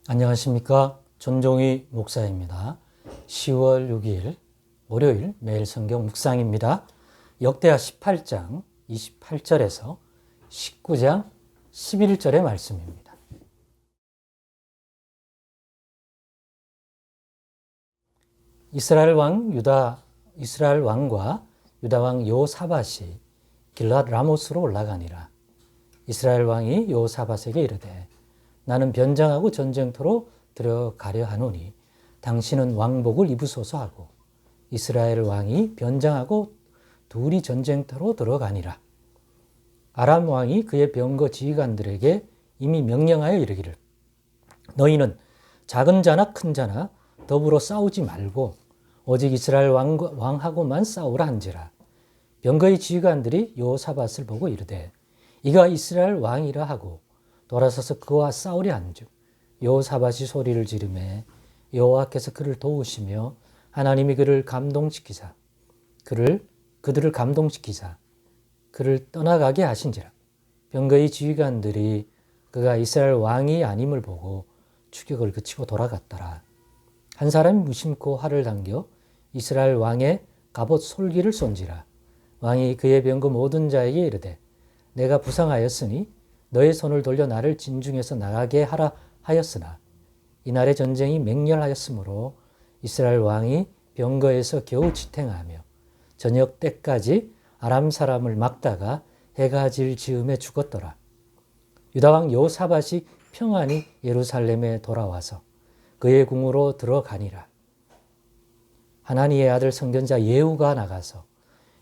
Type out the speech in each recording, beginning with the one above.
안녕하십니까. 전종희 목사입니다. 10월 6일 월요일 매일 성경 묵상입니다. 역대하 18장 28절에서 19장 11절의 말씀입니다. 이스라엘 왕과 유다 왕 여호사밧이 길앗 라모스로 올라가니라. 이스라엘 왕이 여호사밧에게 이르되 나는 변장하고 전쟁터로 들어가려 하노니 당신은 왕복을 입으소서 하고 이스라엘 왕이 변장하고 둘이 전쟁터로 들어가니라. 아람 왕이 그의 병거 지휘관들에게 이미 명령하여 이르기를 너희는 작은 자나 큰 자나 더불어 싸우지 말고 오직 이스라엘 왕하고만 싸우라 한지라. 병거의 지휘관들이 여호사밧을 보고 이르되 이가 이스라엘 왕이라 하고 돌아서서 그와 싸우려 한즉 여호사밧이 소리를 지르매 여호와께서 그를 도우시며 하나님이 그들을 감동시키사 그를 떠나가게 하신지라. 병거의 지휘관들이 그가 이스라엘 왕이 아님을 보고 추격을 그치고 돌아갔더라. 한 사람이 무심코 활을 당겨 이스라엘 왕의 갑옷 솔기를 쏜지라. 왕이 그의 병거 모든 자에게 이르되 내가 부상하였으니 너의 손을 돌려 나를 진중에서 나가게 하라 하였으나 이날의 전쟁이 맹렬하였으므로 이스라엘 왕이 병거에서 겨우 지탱하며 저녁 때까지 아람 사람을 막다가 해가 질 즈음에 죽었더라. 유다 왕 여호사밧이 평안히 예루살렘에 돌아와서 그의 궁으로 들어가니라. 하나니의 아들 선견자 예후가 나가서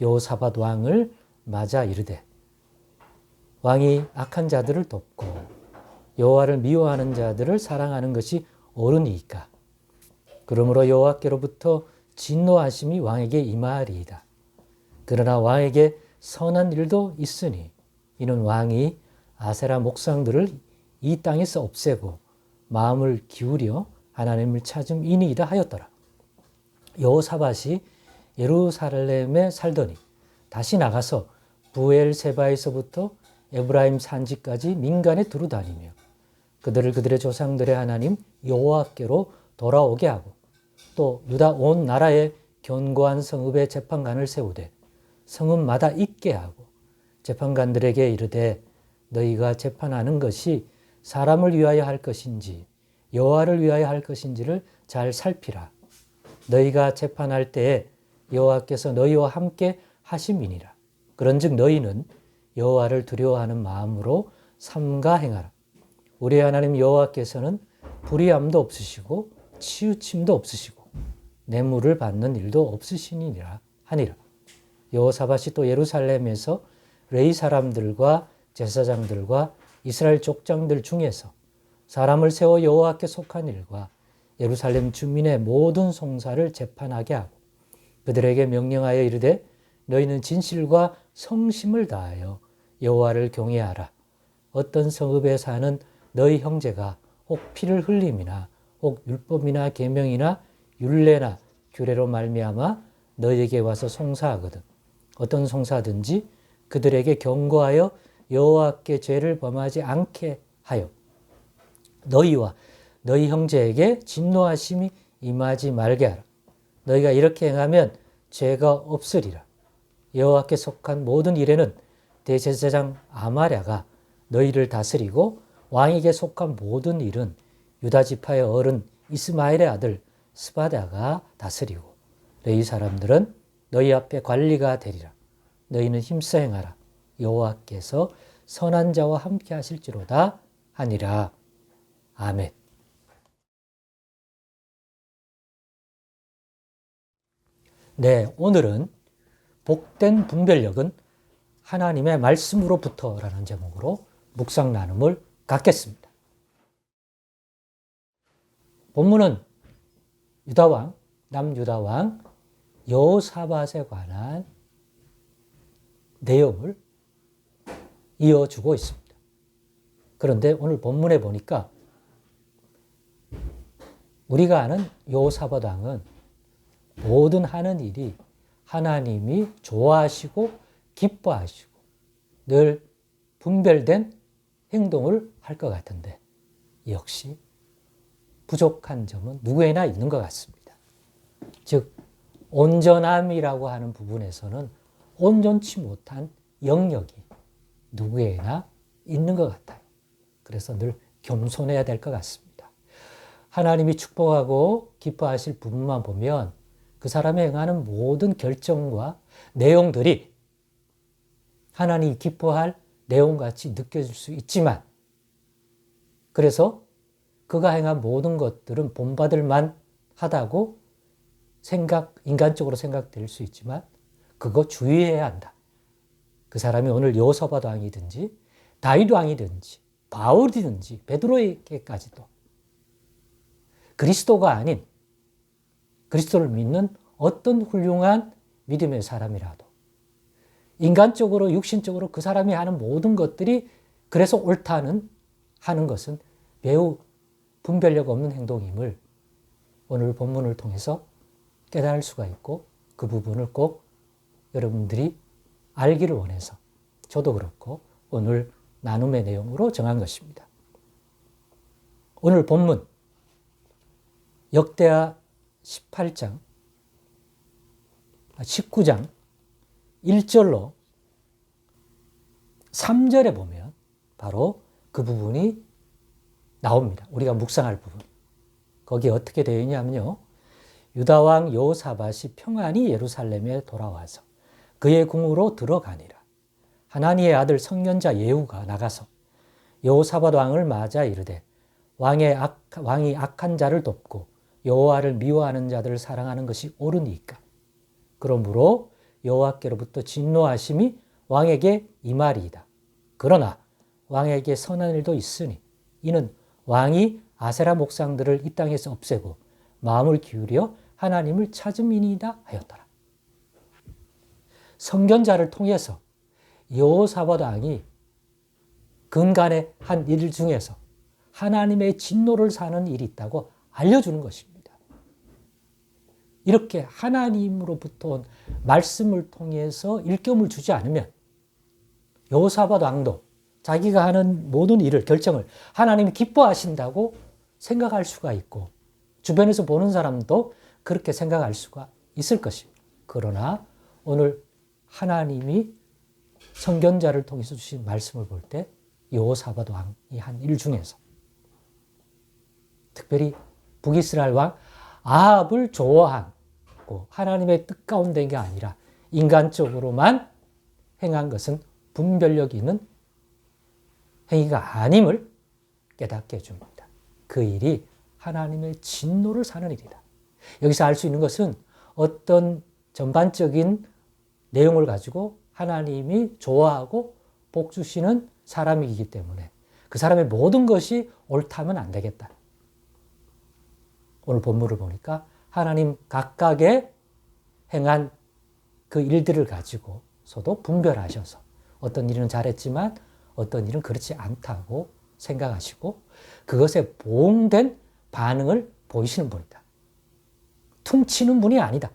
여호사밧 왕을 맞아 이르되 왕이 악한 자들을 돕고 여호와를 미워하는 자들을 사랑하는 것이 옳으니이까. 그러므로 여호와께로부터 진노하심이 왕에게 임하리이다. 그러나 왕에게 선한 일도 있으니 이는 왕이 아세라 목상들을 이 땅에서 없애고 마음을 기울여 하나님을 찾음이니이다 하였더라. 여호사밧이 예루살렘에 살더니 다시 나가서 부엘세바에서부터 에브라임 산지까지 민간에 두루다니며 그들을 그들의 조상들의 하나님 여호와께로 돌아오게 하고 또 유다 온 나라에 견고한 성읍에 재판관을 세우되 성읍마다 있게 하고 재판관들에게 이르되 너희가 재판하는 것이 사람을 위하여 할 것인지 여호와를 위하여 할 것인지를 잘 살피라. 너희가 재판할 때에 여호와께서 너희와 함께 하심이니라. 그런즉 너희는 여호와를 두려워하는 마음으로 삼가 행하라. 우리 하나님 여호와께서는 불의함도 없으시고 치우침도 없으시고 뇌물을 받는 일도 없으시니라 하니라. 여호사밧이 또 예루살렘에서 레위 사람들과 제사장들과 이스라엘 족장들 중에서 사람을 세워 여호와께 속한 일과 예루살렘 주민의 모든 송사를 재판하게 하고 그들에게 명령하여 이르되 너희는 진실과 성심을 다하여 여호와를 경외하라. 어떤 성읍에 사는 너희 형제가 혹 피를 흘림이나 혹 율법이나 계명이나 율례나 규례로 말미암아 너희에게 와서 송사하거든 어떤 송사든지 그들에게 경고하여 여호와께 죄를 범하지 않게 하여 너희와 너희 형제에게 진노하심이 임하지 말게 하라. 너희가 이렇게 행하면 죄가 없으리라. 여호와께 속한 모든 일에는 대제사장 아마랴가 너희를 다스리고 왕에게 속한 모든 일은 유다 지파의 어른 이스마엘의 아들 스바다가 다스리고 레위 사람들은 너희 앞에 관리가 되리라. 너희는 힘써 행하라. 여호와께서 선한 자와 함께 하실지로다 하니라. 아멘. 네, 오늘은 복된 분별력은 하나님의 말씀으로부터라는 제목으로 묵상 나눔을 갖겠습니다. 본문은 유다왕, 남유다왕 여호사밧에 관한 내용을 이어주고 있습니다. 그런데 오늘 본문에 보니까 우리가 아는 여호사밧 왕은 모든 하는 일이 하나님이 좋아하시고 기뻐하시고 늘 분별된 행동을 할 것 같은데 역시 부족한 점은 누구에나 있는 것 같습니다. 즉 온전함이라고 하는 부분에서는 온전치 못한 영역이 누구에나 있는 것 같아요. 그래서 늘 겸손해야 될 것 같습니다. 하나님이 축복하고 기뻐하실 부분만 보면 그 사람이 행하는 모든 결정과 내용들이 하나님이 기뻐할 내용같이 느껴질 수 있지만, 그래서 그가 행한 모든 것들은 본받을 만하다고 인간적으로 생각될 수 있지만 그거 주의해야 한다. 그 사람이 오늘 여호사밧 왕이든지 다윗 왕이든지 바울이든지 베드로에게까지도 그리스도가 아닌 그리스도를 믿는 어떤 훌륭한 믿음의 사람이라도 인간적으로 육신적으로 그 사람이 하는 모든 것들이 그래서 옳다는 하는 것은 매우 분별력 없는 행동임을 오늘 본문을 통해서 깨달을 수가 있고, 그 부분을 꼭 여러분들이 알기를 원해서 저도 그렇고 오늘 나눔의 내용으로 정한 것입니다. 오늘 본문 역대하 19장 1절로 3절에 보면 바로 그 부분이 나옵니다. 우리가 묵상할 부분. 거기에 어떻게 되어 있냐면요. 유다왕 여호사밧이 평안히 예루살렘에 돌아와서 그의 궁으로 들어가니라. 하나니의 아들 선견자 예후가 나가서 여호사밧 왕을 맞아 이르되 왕이 악한 자를 돕고 여호와를 미워하는 자들을 사랑하는 것이 옳으니까. 그러므로 여호와께로부터 진노하심이 왕에게 임하리이다. 그러나 왕에게 선한 일도 있으니 이는 왕이 아세라 목상들을 이 땅에서 없애고 마음을 기울여 하나님을 찾음이니이다 하였더라. 선견자를 통해서 여호사밧 왕이 근간의 한 일 중에서 하나님의 진노를 사는 일이 있다고 알려주는 것입니다. 이렇게 하나님으로부터 온 말씀을 통해서 일감을 주지 않으면 여호사밧 왕도 자기가 하는 모든 일을, 결정을 하나님이 기뻐하신다고 생각할 수가 있고 주변에서 보는 사람도 그렇게 생각할 수가 있을 것입니다. 그러나 오늘 하나님이 선견자를 통해서 주신 말씀을 볼 때 여호사밧 왕이 한 일 중에서 특별히 북이스라엘 왕 아합을 좋아하고 하나님의 뜻 가운데 있는 게 아니라 인간적으로만 행한 것은 분별력 있는 행위가 아님을 깨닫게 해줍니다. 그 일이 하나님의 진노를 사는 일이다. 여기서 알 수 있는 것은 어떤 전반적인 내용을 가지고 하나님이 좋아하고 복 주시는 사람이기 때문에 그 사람의 모든 것이 옳다면 안 되겠다. 오늘 본문을 보니까 하나님 각각의 행한 그 일들을 가지고서도 분별하셔서 어떤 일은 잘했지만 어떤 일은 그렇지 않다고 생각하시고 그것에 보응된 반응을 보이시는 분이다. 퉁치는 분이 아니다.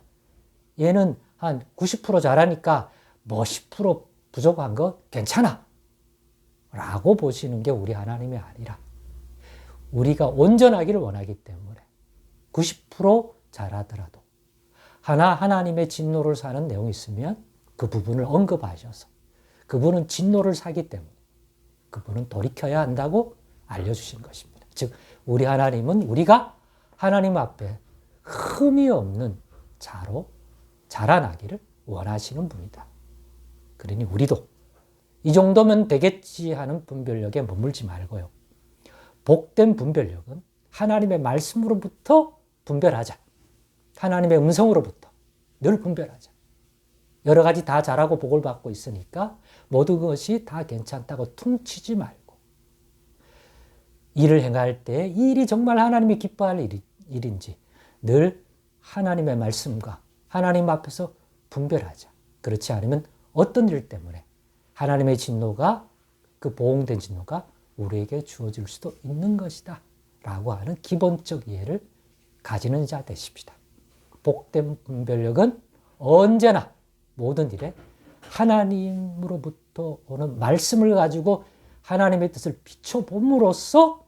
얘는 한 90% 잘하니까 뭐 10% 부족한 거 괜찮아 라고 보시는 게 우리 하나님이 아니라 우리가 온전하기를 원하기 때문에 90% 잘하더라도 하나님의 진노를 사는 내용이 있으면 그 부분을 언급하셔서 그분은 진노를 사기 때문에 그분은 돌이켜야 한다고 알려주신 것입니다. 즉 우리 하나님은 우리가 하나님 앞에 흠이 없는 자로 자라나기를 원하시는 분이다. 그러니 우리도 이 정도면 되겠지 하는 분별력에 머물지 말고요. 복된 분별력은 하나님의 말씀으로부터 분별하자. 하나님의 음성으로부터 늘 분별하자. 여러 가지 다 잘하고 복을 받고 있으니까 모든 것이 다 괜찮다고 퉁치지 말고 일을 행할 때 이 일이 정말 하나님이 기뻐할 일인지 늘 하나님의 말씀과 하나님 앞에서 분별하자. 그렇지 않으면 어떤 일 때문에 하나님의 진노가 그 보응된 진노가 우리에게 주어질 수도 있는 것이다 라고 하는 기본적 이해를 가지는 자 되십시다. 복된 분별력은 언제나 모든 일에 하나님으로부터 오는 말씀을 가지고 하나님의 뜻을 비춰봄으로써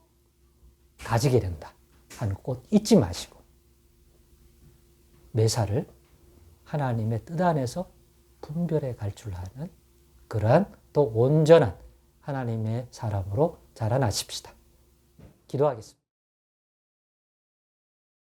가지게 된다 하는 꼭 잊지 마시고 매사를 하나님의 뜻 안에서 분별해 갈 줄 아는 그러한 또 온전한 하나님의 사람으로 자라나십시다. 기도하겠습니다.